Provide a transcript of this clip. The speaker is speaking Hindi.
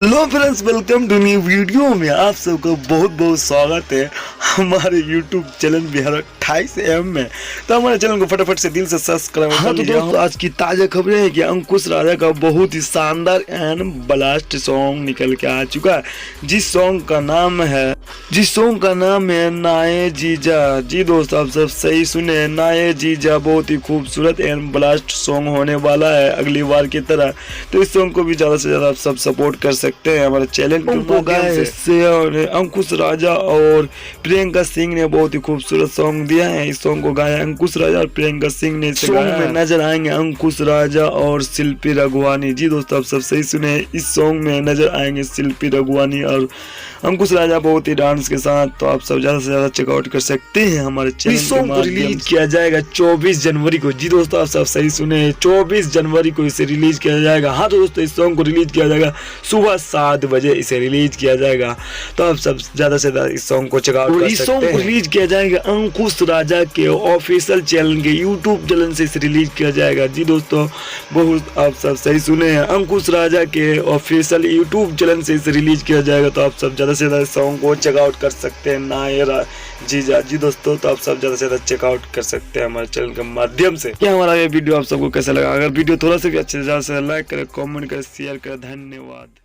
Hello friends, welcome to new video में आप सबका बहुत बहुत स्वागत है हमारे यूट्यूब चैनल बिहार 28 AM में। तो हमारे चैनल को फटाफट से दिल से सब्सक्राइब कर लीजिए। दोस्तों, आज की ताज़ा खबरें हैं कि अंकुश राजा का बहुत ही शानदार एंड ब्लास्ट सॉन्ग निकल के आ चुका है, जिस सॉन्ग का नाम है नाये जीजा। जी दोस्तों, आप सब सही सुने, नाये जीजा बहुत ही खूबसूरत एंड ब्लास्ट सॉन्ग होने वाला है अगली बार की तरह। तो इस सॉन्ग को भी ज़्यादा से ज़्यादा आप सब सपोर्ट कर सकते हैं हमारे चैनल को गाए से। अंकुश राजा और प्रियंका सिंह ने बहुत ही खूबसूरत सॉन्ग दिया है। इस सॉन्ग को गाया अंकुश राजा और प्रियंका सिंह ने। सॉन्ग में नजर आएंगे अंकुश राजा और शिल्पी रघुवानी। जी दोस्तों, आप सब सही सुने, इस सॉन्ग में नजर आएंगे शिल्पी रघुवानी और अंकुश राजा बहुत ही डांस के साथ। तो आप सब ज्यादा से ज्यादा चेकआउट कर सकते हैं हमारे चैनल। इस सॉन्ग को रिलीज किया जाएगा 24 जनवरी को। जी दोस्तों, आप सब सही सुने, 24 जनवरी को इसे रिलीज किया जाएगा। हाँ तो दोस्तों, इस सॉन्ग को रिलीज किया जाएगा सुबह 7 बजे इसे रिलीज किया जाएगा। तो आप सब ज्यादा से ज्यादा इस सॉन्ग को चेकआउट कर सकते हैं। इस सॉन्ग को रिलीज किया जाएगा अंकुश राजा के ऑफिशियल चैनल के यूट्यूब चैनल से इसे रिलीज किया जाएगा। जी दोस्तों, बहुत आप सब सही सुने हैं, अंकुश राजा के ऑफिशियल यूट्यूब चैनल से इसे रिलीज किया जाएगा। तो आप सब ज्यादा से ज्यादा सॉन्ग को चेकआउट कर सकते हैं नाये जीजा। जी दोस्तों, तो आप सब ज्यादा से ज्यादा चेकआउट कर सकते हैं हमारे चैनल के माध्यम से। क्या हमारा ये वीडियो आप सबको कैसा लगा? अगर वीडियो थोड़ा सा भी अच्छे से ज्यादा से लाइक करें, कमेंट करें, शेयर करें। धन्यवाद।